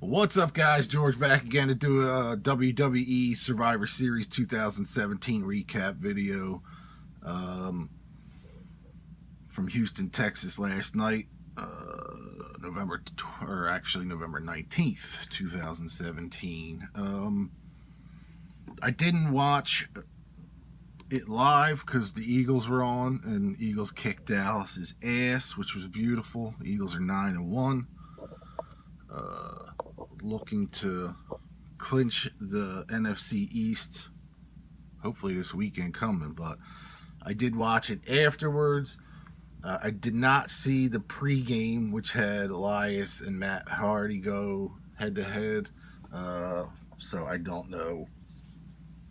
What's up, guys? George back again to do a WWE Survivor Series 2017 recap video from Houston, Texas last night, November 19th, 2017. I didn't watch it live because the Eagles were on, and the Eagles kicked Dallas's ass, which was beautiful. The Eagles are 9-1. Looking to clinch the NFC East, hopefully this weekend coming, but I did watch it afterwards. I did not see the pregame, which had Elias and Matt Hardy go head-to-head, so I don't know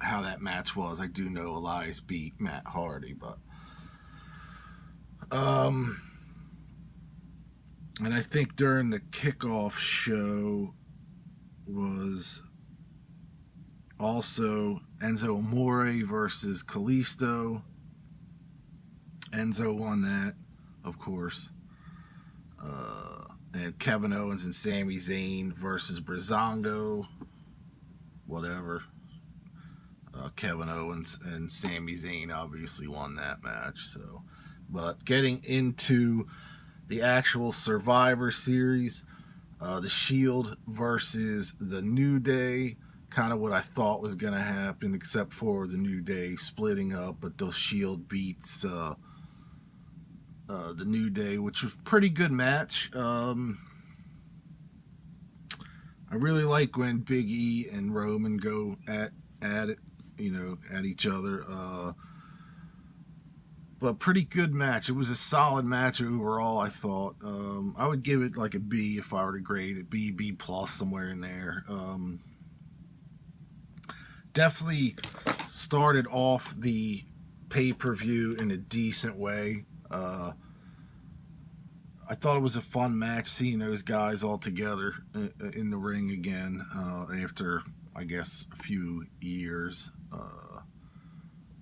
how that match was. I do know Elias beat Matt Hardy, but and I think during the kickoff show was also Enzo Amore versus Kalisto. Enzo won that, of course. And Kevin Owens and Sami Zayn versus Breezango. Whatever. Kevin Owens and Sami Zayn obviously won that match. So, but getting into the actual Survivor Series, the Shield versus the New Day, kind of what I thought was going to happen, except for the New Day splitting up, but the Shield beats the New Day, which was a pretty good match. I really like when Big E and Roman go at it, at each other. But pretty good match. It was a solid match overall, I thought. I would give it like a B if I were to grade it. B plus, somewhere in there. Definitely started off the pay-per-view in a decent way. I thought it was a fun match, seeing those guys all together in the ring again after, I guess, a few years.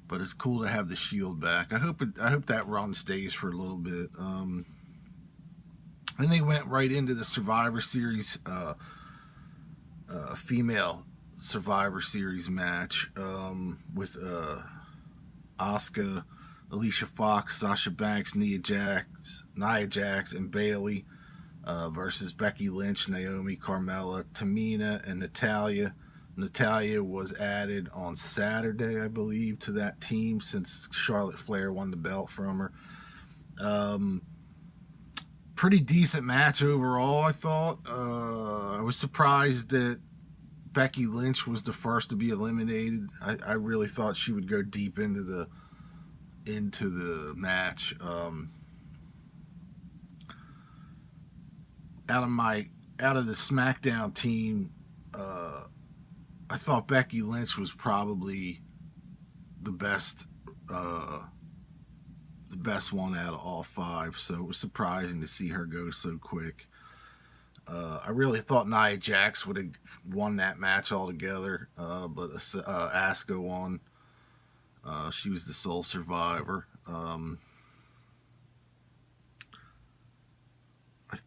But it's cool to have the Shield back. I hope that run stays for a little bit. And they went right into the Survivor Series, female Survivor Series match with Asuka, Alicia Fox, Sasha Banks, Nia Jax, and Bayley versus Becky Lynch, Naomi, Carmella, Tamina, and Natalya. Natalya was added on Saturday, I believe, to that team since Charlotte Flair won the belt from her. Pretty decent match overall, I thought. I was surprised that Becky Lynch was the first to be eliminated. I really thought she would go deep into the match. Out of the SmackDown team, I thought Becky Lynch was probably the best one out of all five, so it was surprising to see her go so quick. I really thought Nia Jax would have won that match altogether, but Asuka won. She was the sole survivor. I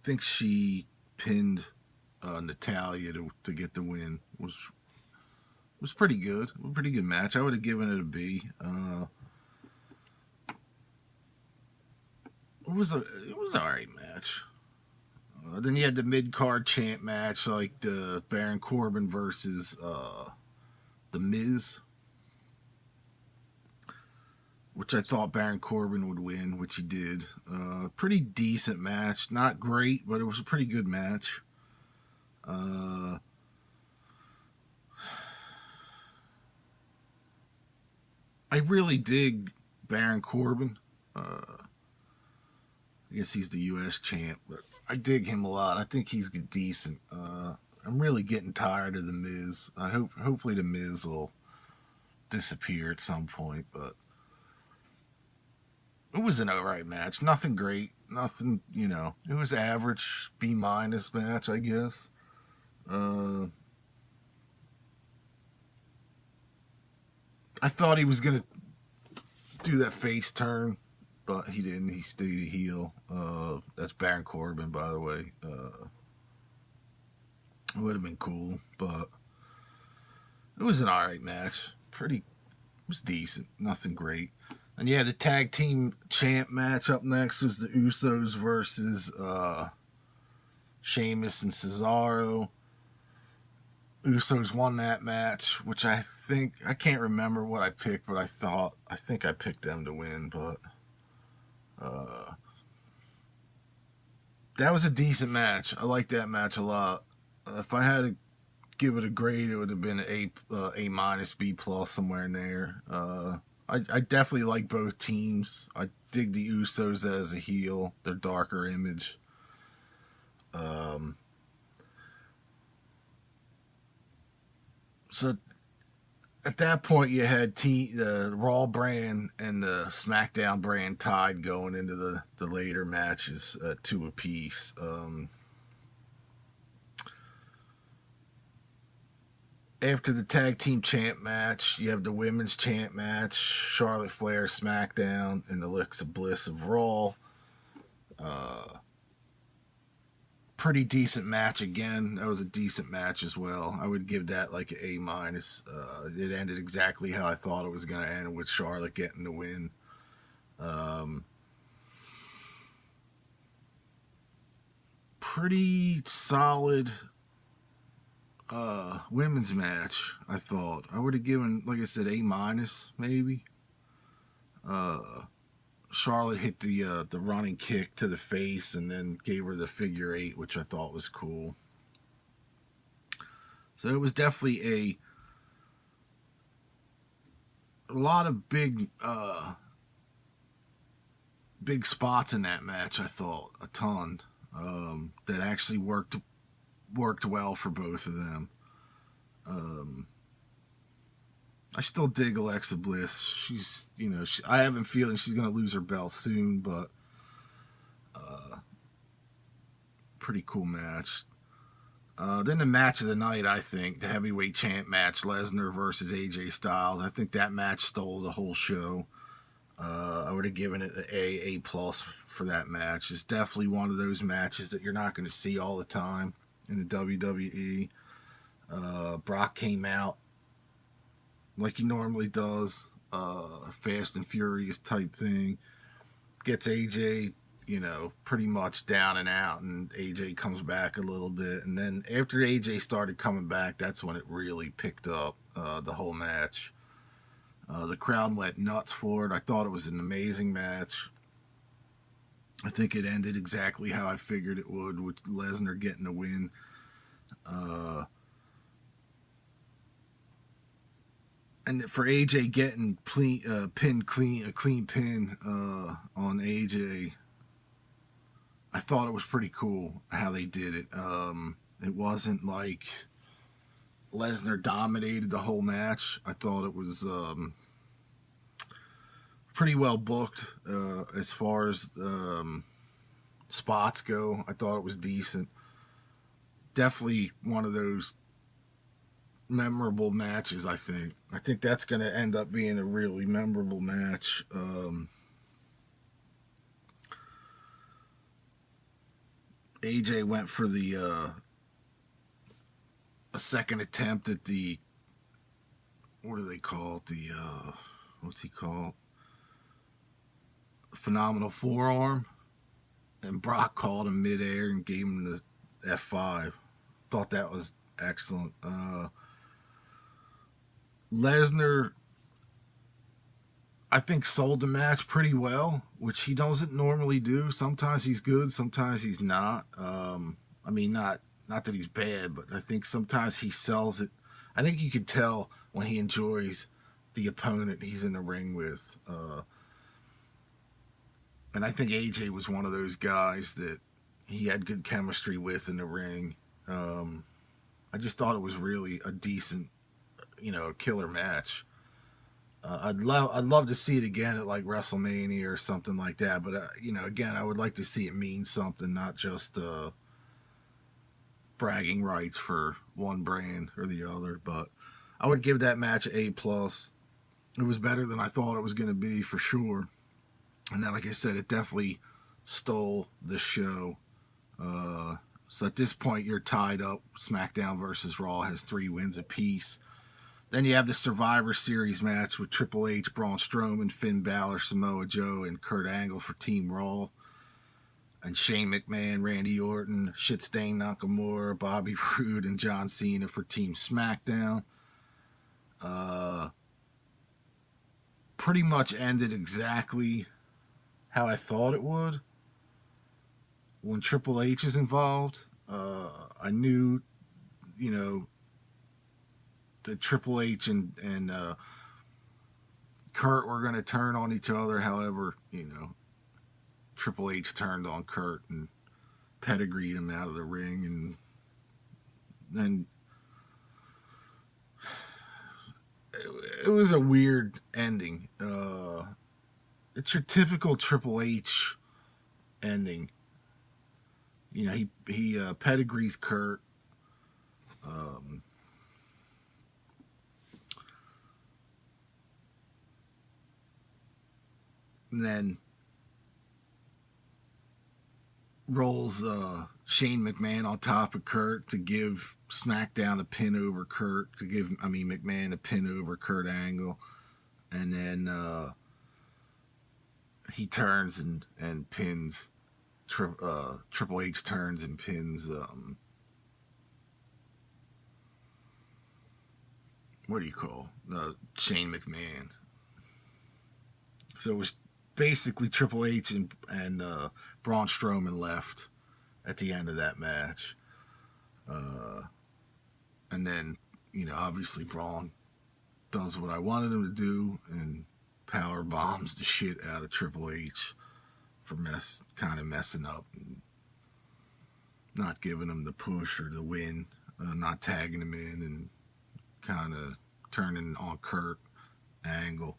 think she pinned Natalya to get the win. Was pretty good. A pretty good match. I would have given it a B. It was an alright match. Then you had the mid-card champ match, like the Baron Corbin versus The Miz, which I thought Baron Corbin would win, which he did. Pretty decent match. Not great, but it was a pretty good match. I really dig Baron Corbin. I guess he's the U.S. champ, but I dig him a lot. I think he's decent. I'm really getting tired of The Miz. Hopefully The Miz will disappear at some point, but it was an alright match. Nothing great. Nothing, it was average, B- match, I guess. I thought he was going to do that face turn, but he didn't. He stayed a heel. That's Baron Corbin, by the way. It would have been cool, but it was an alright match. It was decent. Nothing great. And yeah, the tag team champ match up next was the Usos versus Sheamus and Cesaro. Usos won that match, which I can't remember what I picked, but I think I picked them to win, but uh, that was a decent match. I liked that match a lot. If I had to give it a grade, it would have been A minus B plus somewhere in there. I definitely like both teams. I dig the Usos as a heel, their darker image. So at that point, you had the Raw brand and the SmackDown brand tied going into the later matches, two apiece. After the tag team champ match, you have the women's champ match, Charlotte Flair SmackDown and Alexa Bliss of Raw. Pretty decent match again. That was a decent match as well. I would give that like an A minus. It ended exactly how I thought it was going to end, with Charlotte getting the win. Pretty solid women's match, I thought. I would have given, like I said, A minus maybe. Charlotte hit the running kick to the face and then gave her the figure eight, which I thought was cool. So it was definitely a lot of big spots in that match. I thought a ton that actually worked well for both of them. I still dig Alexa Bliss. She's, I have a feeling she's going to lose her belt soon, but pretty cool match. Then the match of the night, I think, the heavyweight champ match, Lesnar versus AJ Styles. I think that match stole the whole show. I would have given it an A plus for that match. It's definitely one of those matches that you're not going to see all the time in the WWE. Brock came out like he normally does, fast and furious type thing. Gets AJ, pretty much down and out, and AJ comes back a little bit. And then after AJ started coming back, that's when it really picked up, the whole match. The crowd went nuts for it. I thought it was an amazing match. I think it ended exactly how I figured it would, with Lesnar getting the win. And for AJ getting a clean pin on AJ, I thought it was pretty cool how they did it. It wasn't like Lesnar dominated the whole match. I thought it was pretty well booked as far as spots go. I thought it was decent. Definitely one of those memorable matches. I think that's going to end up being a really memorable match. AJ went for a second attempt at the, what do they call it, what's he called, phenomenal forearm, and Brock called him midair and gave him the F5. Thought that was excellent. Lesnar, I think, sold the match pretty well, which he doesn't normally do. Sometimes he's good, sometimes he's not. Not that he's bad, but I think sometimes he sells it. I think you can tell when he enjoys the opponent he's in the ring with. And I think AJ was one of those guys that he had good chemistry with in the ring. I just thought it was really a decent, killer match. I'd love to see it again at like WrestleMania or something like that. But again, I would like to see it mean something, not just bragging rights for one brand or the other. But I would give that match an A plus. It was better than I thought it was going to be, for sure. And then, like I said, it definitely stole the show. So at this point, you're tied up. SmackDown versus Raw has 3 wins apiece. Then you have the Survivor Series match with Triple H, Braun Strowman, Finn Balor, Samoa Joe, and Kurt Angle for Team Raw. And Shane McMahon, Randy Orton, Shitstain Nakamura, Bobby Roode, and John Cena for Team SmackDown. Pretty much ended exactly how I thought it would. When Triple H is involved, I knew, that Triple H and Kurt were going to turn on each other. However, Triple H turned on Kurt and pedigreed him out of the ring, and then it was a weird ending. It's your typical Triple H ending. He pedigrees Kurt. And then rolls Shane McMahon on top of Kurt to give SmackDown a pin over Kurt, McMahon a pin over Kurt Angle. And then he turns and pins, Triple H turns and pins, what do you call, Shane McMahon. So it was basically Triple H and Braun Strowman left at the end of that match. And then, obviously Braun does what I wanted him to do and power bombs the shit out of Triple H for messing up and not giving him the push or the win, not tagging him in, and kind of turning on Kurt Angle.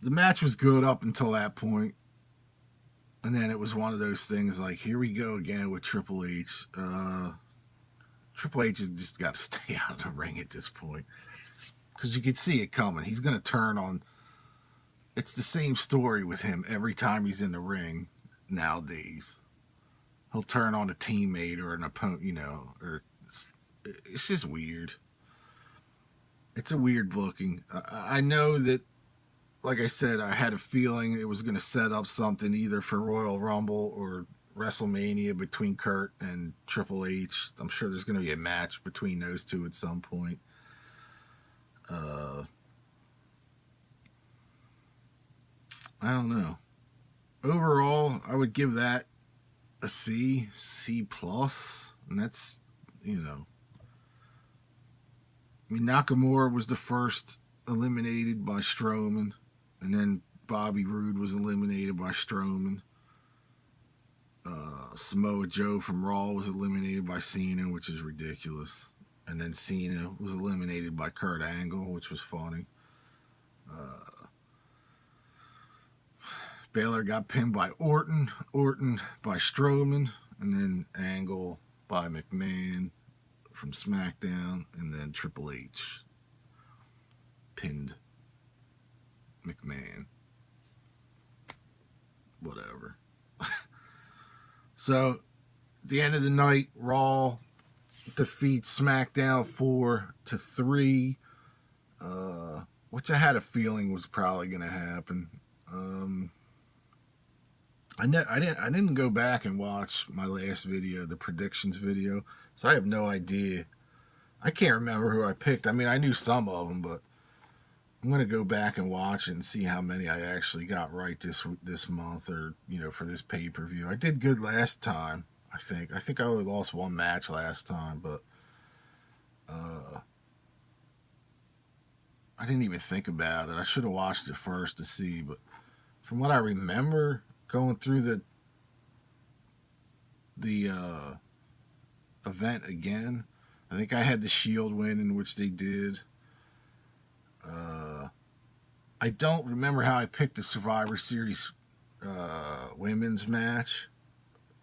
The match was good up until that point. And then it was one of those things like, here we go again with Triple H. Triple H has just got to stay out of the ring at this point. Because you could see it coming. He's going to turn on... It's the same story with him every time he's in the ring nowadays. He'll turn on a teammate or an opponent, or... It's just weird. It's a weird booking. I know that, like I said, I had a feeling it was going to set up something either for Royal Rumble or WrestleMania between Kurt and Triple H. I'm sure there's going to be a match between those two at some point. I don't know. Overall, I would give that a C+. And that's, Nakamura was the first eliminated by Strowman. And then Bobby Roode was eliminated by Strowman. Samoa Joe from Raw was eliminated by Cena, which is ridiculous. And then Cena was eliminated by Kurt Angle, which was funny. Baylor got pinned by Orton by Strowman, and then Angle by McMahon from SmackDown, and then Triple H pinned McMahon. Whatever. So, at the end of the night, Raw defeats SmackDown 4-3, which I had a feeling was probably going to happen. I didn't go back and watch my last video, the predictions video, so I have no idea. I can't remember who I picked. I knew some of them, but I'm going to go back and watch it and see how many I actually got right this month, or, for this pay-per-view. I did good last time, I think. I think I only lost one match last time, but I didn't even think about it. I should have watched it first to see, but from what I remember going through the event again, I think I had the Shield win, in which they did. I don't remember how I picked the Survivor Series women's match.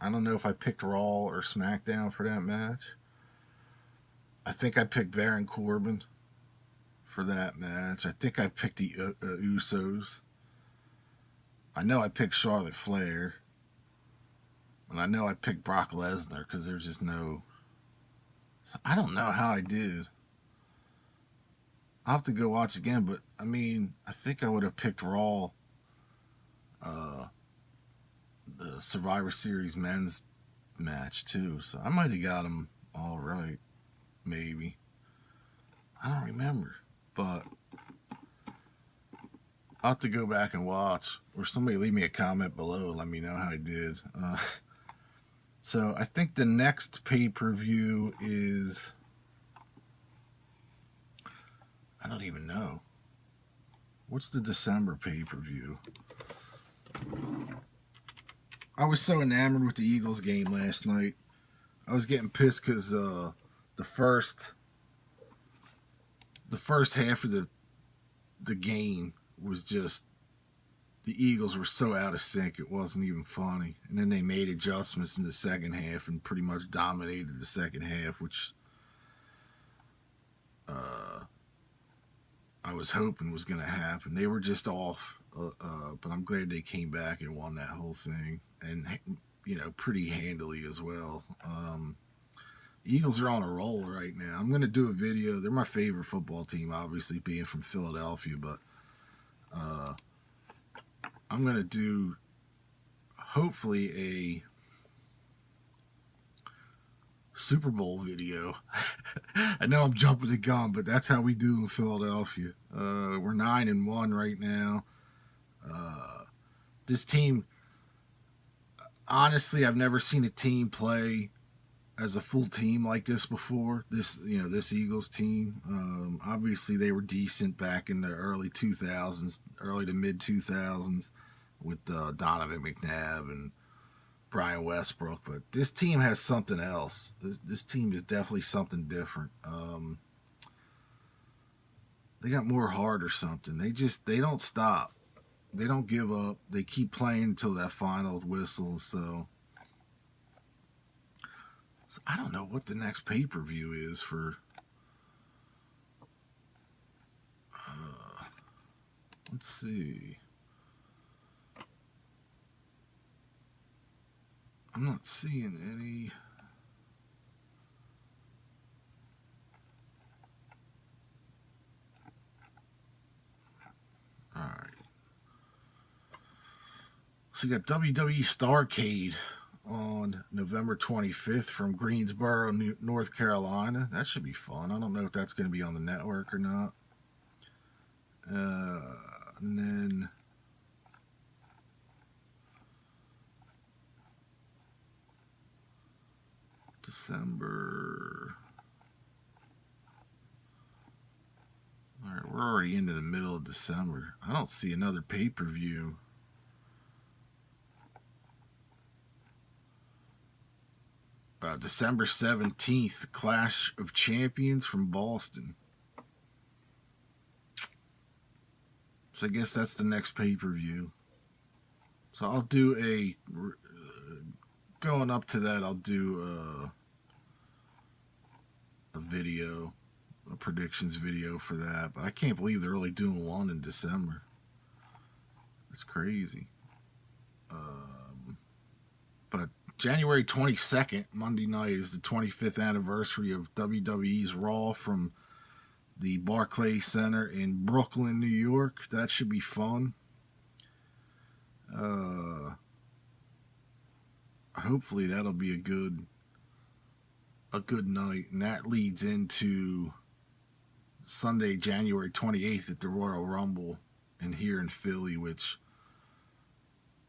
I don't know if I picked Raw or SmackDown for that match. I think I picked Baron Corbin for that match. I think I picked the Usos. I know I picked Charlotte Flair. And I know I picked Brock Lesnar because there's just no... I don't know how I did. I'll have to go watch again, but I mean, I think I would have picked Raw, the Survivor Series men's match too. So I might have got them all right, maybe. I don't remember, but I'll have to go back and watch, or somebody leave me a comment below. Let me know how I did. So I think the next pay-per-view is... I don't even know. What's the December pay-per-view? I was so enamored with the Eagles game last night. I was getting pissed because the first half of the game was just... The Eagles were so out of sync, it wasn't even funny. And then they made adjustments in the second half and pretty much dominated the second half, which I was hoping was going to happen. They were just off, but I'm glad they came back and won that whole thing. And, you know, pretty handily as well. Eagles are on a roll right now. I'm going to do a video. They're my favorite football team, obviously, being from Philadelphia, but... I'm going to do, hopefully, a Super Bowl video. I know I'm jumping the gun, but that's how we do in Philadelphia. We're 9-1 right now. This team, honestly, I've never seen a team play as a full team like this before. This Eagles team. Obviously, they were decent back in the early 2000s, early to mid 2000s, with Donovan McNabb and Brian Westbrook. But this team has something else. This team is definitely something different. They got more heart or something. They don't stop. They don't give up. They keep playing until that final whistle. So I don't know what the next pay-per-view is for... let's see. I'm not seeing any... Alright. So you got WWE Starrcade on November 25th from Greensboro, North Carolina. That should be fun. I don't know if that's going to be on the network or not. And then December. All right, we're already into the middle of December. I don't see another pay-per-view. December 17th, Clash of Champions from Boston. So I guess that's the next pay-per-view. So I'll do going up to that, I'll do a video, a predictions video for that. But I can't believe they're only doing one in December. It's crazy. But January 22nd, Monday night, is the 25th anniversary of WWE's Raw from the Barclays Center in Brooklyn, New York. That should be fun. Hopefully that'll be a good night, and that leads into Sunday, January 28th at the Royal Rumble and here in Philly, which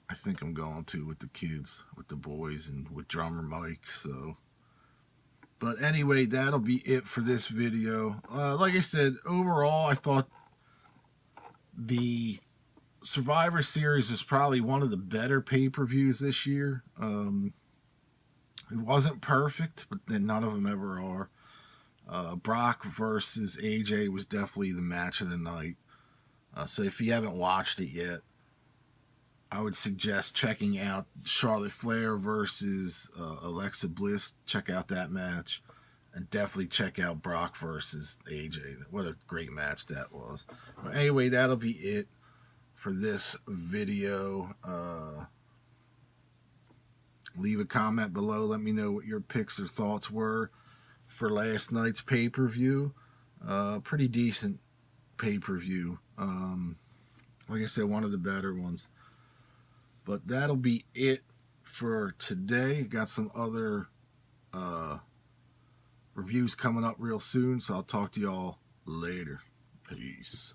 I think I'm going to with the kids, with the boys, and with drummer Mike. So, but anyway, that'll be it for this video. Like I said, overall, I thought the Survivor Series was probably one of the better pay-per-views this year. It wasn't perfect, but none of them ever are. Brock versus AJ was definitely the match of the night. So if you haven't watched it yet, I would suggest checking out Charlotte Flair versus Alexa Bliss. Check out that match. And definitely check out Brock versus AJ. What a great match that was. But anyway, that'll be it for this video. Leave a comment below. Let me know what your picks or thoughts were for last night's pay-per-view. Pretty decent pay-per-view. Like I said, one of the better ones. But that'll be it for today. Got some other reviews coming up real soon, so I'll talk to y'all later. Peace.